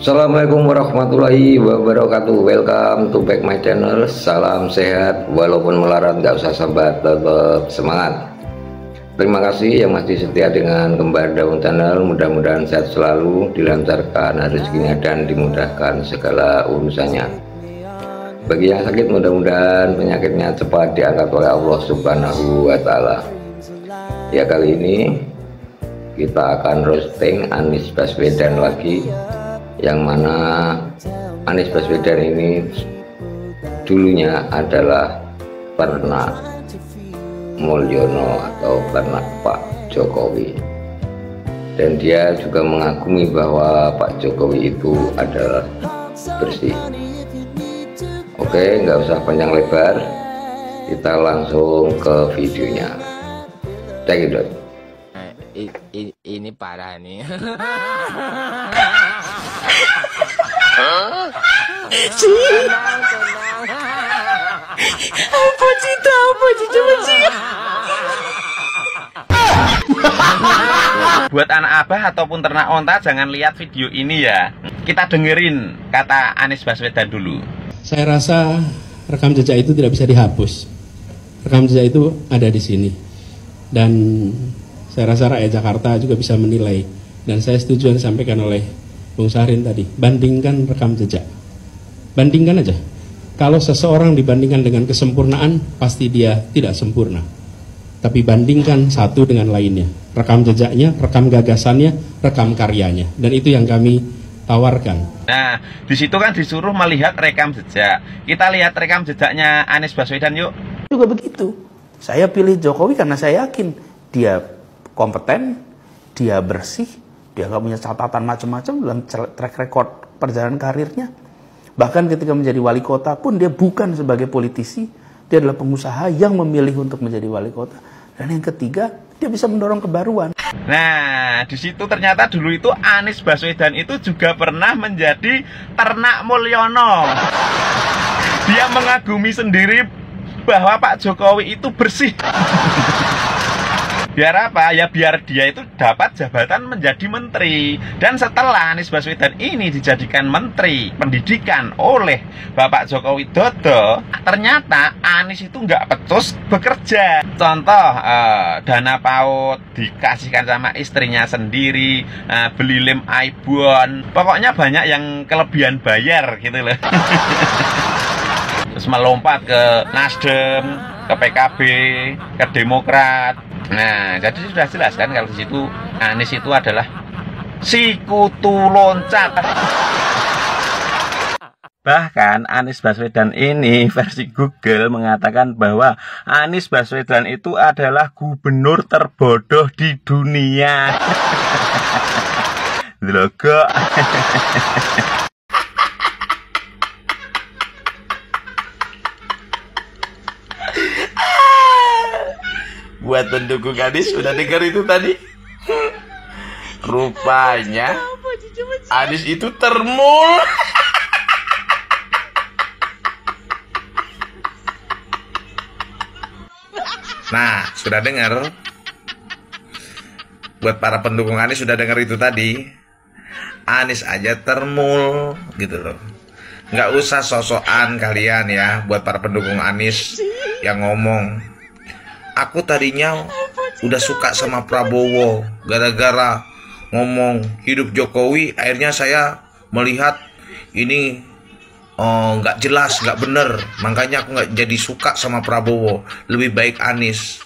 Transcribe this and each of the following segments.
Assalamualaikum warahmatullahi wabarakatuh. Welcome to back my channel. Salam sehat, walaupun melarat gak usah sabar, tetap semangat. Terima kasih yang masih setia dengan Kembar Daun Channel. Mudah-mudahan sehat selalu, dilancarkan rezekinya dan dimudahkan segala urusannya. Bagi yang sakit, mudah-mudahan penyakitnya cepat diangkat oleh Allah Subhanahu wa Ta'ala. Ya, kali ini kita akan roasting Anies Baswedan lagi, yang mana Anies Baswedan ini dulunya adalah pernah Mulyono atau pernah Pak Jokowi, dan dia juga mengagumi bahwa Pak Jokowi itu adalah bersih. Oke, nggak usah panjang lebar, kita langsung ke videonya. Check it out. Ini parah nih. Apa cerita apa coba sih? Buat anak abah ataupun ternak onta, jangan lihat video ini ya. Kita dengerin kata Anies Baswedan dulu. Saya rasa rekam jejak itu tidak bisa dihapus. Rekam jejak itu ada di sini. Dan saya rasa rakyat Jakarta juga bisa menilai. Dan saya setuju yang disampaikan oleh Bung Syahrin tadi. Bandingkan rekam jejak. Bandingkan aja. Kalau seseorang dibandingkan dengan kesempurnaan, pasti dia tidak sempurna. Tapi bandingkan satu dengan lainnya. Rekam jejaknya, rekam gagasannya, rekam karyanya. Dan itu yang kami tawarkan. Nah, di situ kan disuruh melihat rekam jejak. Kita lihat rekam jejaknya Anies Baswedan yuk. Juga begitu. Saya pilih Jokowi karena saya yakin dia kompeten, dia bersih, dia nggak punya catatan macam-macam dalam track record perjalanan karirnya. Bahkan ketika menjadi wali kota pun dia bukan sebagai politisi, dia adalah pengusaha yang memilih untuk menjadi wali kota. Dan yang ketiga, dia bisa mendorong kebaruan. Nah, di situ ternyata dulu itu Anies Baswedan itu juga pernah menjadi ternak Mulyono. Dia mengagumi sendiri bahwa Pak Jokowi itu bersih. Biar apa? Ya biar dia itu dapat jabatan menjadi menteri. Dan setelah Anies Baswedan ini dijadikan menteri pendidikan oleh Bapak Joko Widodo, ternyata Anies itu nggak pecus bekerja. Contoh, dana PAUD dikasihkan sama istrinya sendiri, beli lem iPhone. Pokoknya banyak yang kelebihan bayar gitu loh. Terus melompat ke Nasdem, ke PKB, ke Demokrat. Nah, jadi sudah jelas kan kalau di situ Anies itu adalah si kutu loncat. Bahkan Anies Baswedan ini versi Google mengatakan bahwa Anies Baswedan itu adalah gubernur terbodoh di dunia. Logo. Buat pendukung Anies sudah dengar itu tadi. Rupanya Anies itu termul. Nah, sudah dengar? Buat para pendukung Anies sudah dengar itu tadi. Anies aja termul gitu loh. Nggak usah sosokan kalian ya, buat para pendukung Anies yang ngomong, aku tadinya udah suka sama Prabowo, gara-gara ngomong hidup Jokowi, akhirnya saya melihat ini nggak jelas, nggak bener, makanya aku nggak jadi suka sama Prabowo, lebih baik Anies.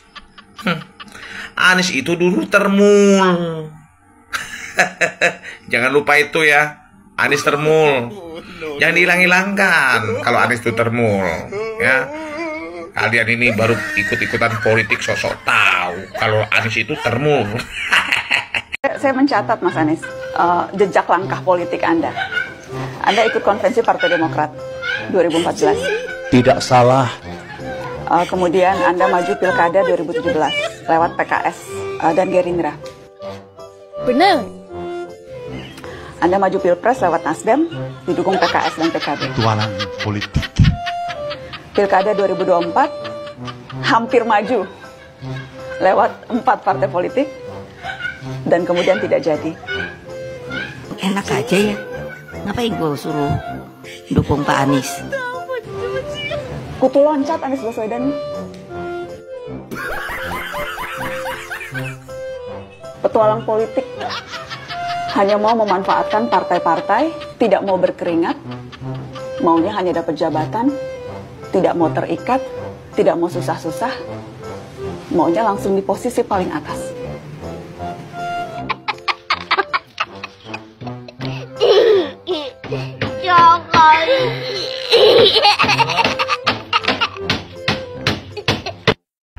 Anies itu dulu termul. Jangan lupa itu ya, Anies termul. Jangan dihilang-hilangkan kalau Anies itu termul ya. Kalian ini baru ikut-ikutan politik, sosok tahu kalau Anies itu termul. Saya mencatat Mas Anies, jejak langkah politik Anda. Anda ikut konvensi Partai Demokrat 2014. Tidak salah. Kemudian Anda maju Pilkada 2017 lewat PKS dan Gerindra. Benar. Anda maju Pilpres lewat Nasdem, didukung PKS dan PKB. Tualang politik. Pilkada 2024 hampir maju lewat 4 partai politik dan kemudian tidak jadi. Enak aja ya. Ngapain gue suruh dukung Pak Anies? Kutu loncat Anies Baswedan. Petualang politik, hanya mau memanfaatkan partai-partai, tidak mau berkeringat, maunya hanya dapat jabatan, tidak mau terikat, tidak mau susah-susah, maunya langsung di posisi paling atas.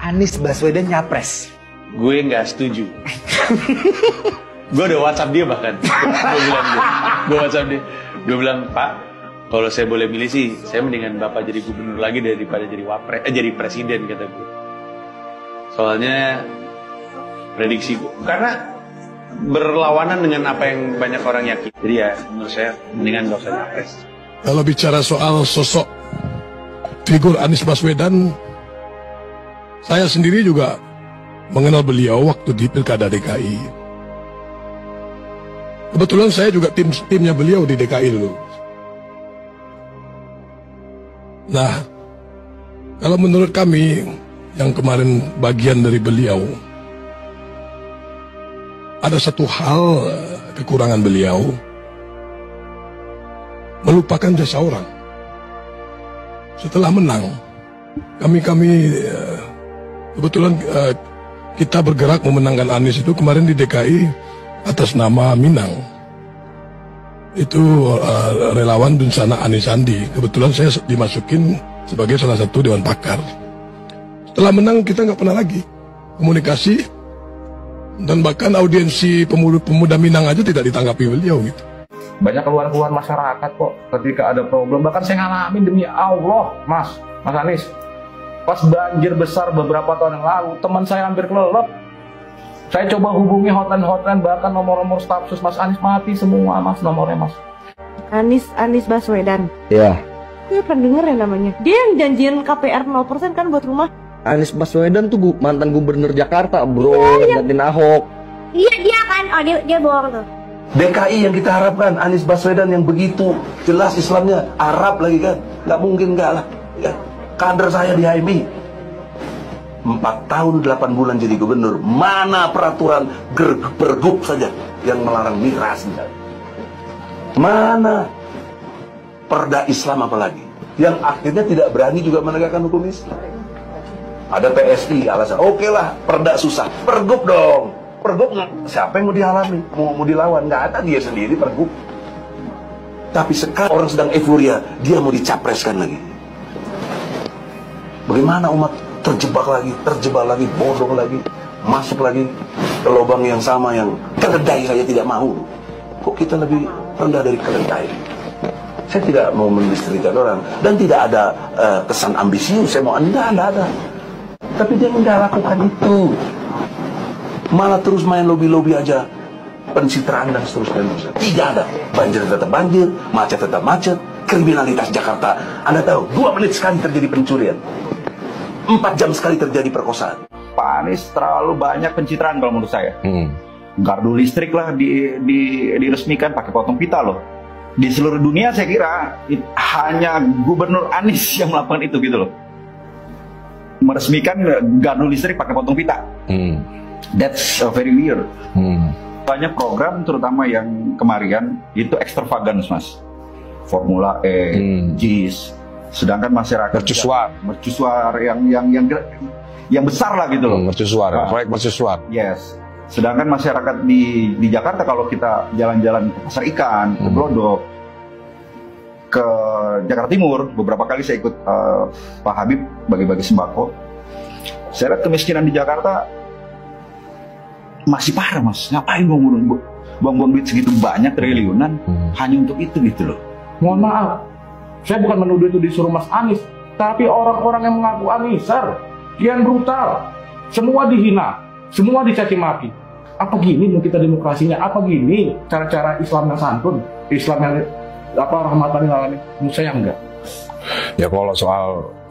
Anies Baswedan nyapres. Gue nggak setuju. Gue udah WhatsApp dia bahkan. Gue WhatsApp dia. Gue bilang, Pak, kalau saya boleh milih sih, saya mendingan Bapak jadi gubernur lagi daripada jadi presiden, kata gue. Soalnya prediksi gue, karena berlawanan dengan apa yang banyak orang yakin. Jadi ya, menurut saya mendingan gak usah nyapres. Kalau bicara soal sosok figur Anies Baswedan, saya sendiri juga mengenal beliau waktu di Pilkada DKI. Kebetulan saya juga timnya beliau di DKI dulu. Nah, kalau menurut kami yang kemarin bagian dari beliau, ada satu hal kekurangan beliau, melupakan jasa orang. Setelah menang, kami kebetulan kita bergerak memenangkan Anies itu kemarin di DKI atas nama Minang. Itu relawan Dunsana Anies Sandi. Kebetulan saya dimasukin sebagai salah satu dewan pakar. Setelah menang kita nggak pernah lagi komunikasi, dan bahkan audiensi pemuda Minang aja tidak ditanggapi beliau gitu. Banyak keluhan-keluhan masyarakat kok ketika ada problem. Bahkan saya ngalamin demi Allah, Mas Anies. Pas banjir besar beberapa tahun yang lalu, teman saya hampir kelelep. Saya coba hubungi hotline, bahkan nomor-nomor staf sus Mas Anies mati semua, Mas, nomornya, Mas. Anies Baswedan. Iya. Gue pernah denger ya namanya. Dia yang janjian KPR 0% kan buat rumah. Anies Baswedan tuh mantan gubernur Jakarta, bro, gantiin Ahok. Iya dia kan, oh dia bohong tuh. DKI yang kita harapkan, Anies Baswedan yang begitu jelas Islamnya, Arab lagi kan, nggak mungkin nggak lah. Ya. Kader saya di HMI 4 tahun 8 bulan jadi gubernur, mana peraturan pergub saja yang melarang miras, mana perda Islam apalagi yang akhirnya tidak berani juga menegakkan hukum Islam. Ada PSI alasan, oke lah perda susah, pergub dong. Pergub siapa yang mau dihalami, mau dilawan? Nggak ada, dia sendiri pergub. Tapi sekarang orang sedang euforia, dia mau dicapreskan lagi. Bagaimana umat terjebak lagi, bodoh lagi, masuk lagi ke lubang yang sama, yang keledai saja tidak mau. Kok kita lebih rendah dari keledai? Saya tidak mau mendistrikan orang, dan tidak ada kesan ambisius, saya mau Anda ada. Tapi dia nggak lakukan itu. Malah terus main lobby-lobby aja, pencitraan dan seterusnya. Tidak ada. Banjir tetap banjir, macet tetap macet, kriminalitas Jakarta. Anda tahu, 2 menit sekali terjadi pencurian, 4 jam sekali terjadi perkosaan. Pak Anies terlalu banyak pencitraan kalau menurut saya. Gardu listrik lah diresmikan pakai potong pita loh. Di seluruh dunia saya kira hanya Gubernur Anies yang melakukan itu gitu loh. Meresmikan gardu listrik pakai potong pita. That's very weird. Banyak program terutama yang kemarin itu extravagance, Mas. Formula E, JIS. Sedangkan masyarakat mercusuar yang besar lah gitu loh. Proyek mercusuar. Yes. Sedangkan masyarakat di Jakarta, kalau kita jalan-jalan ke pasar ikan, ke Glodok, ke Jakarta Timur, beberapa kali saya ikut Pak Habib bagi-bagi sembako. Saya lihat kemiskinan di Jakarta masih parah, Mas. Ngapain buang-buang duit segitu banyak, triliunan hanya untuk itu gitu loh. Mohon maaf, saya bukan menuduh itu disuruh Mas Anies, tapi orang-orang yang mengaku Aniesar, kian brutal, semua dihina, semua dicaci maki. Apa gini mau kita demokrasinya? Apa gini cara-cara Islam yang santun, Islam yang rahmatan lil alamin? Menurut saya enggak. Ya kalau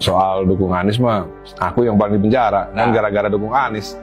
soal dukung Anies mah, aku yang paling di penjara, kan gara-gara dukung Anies.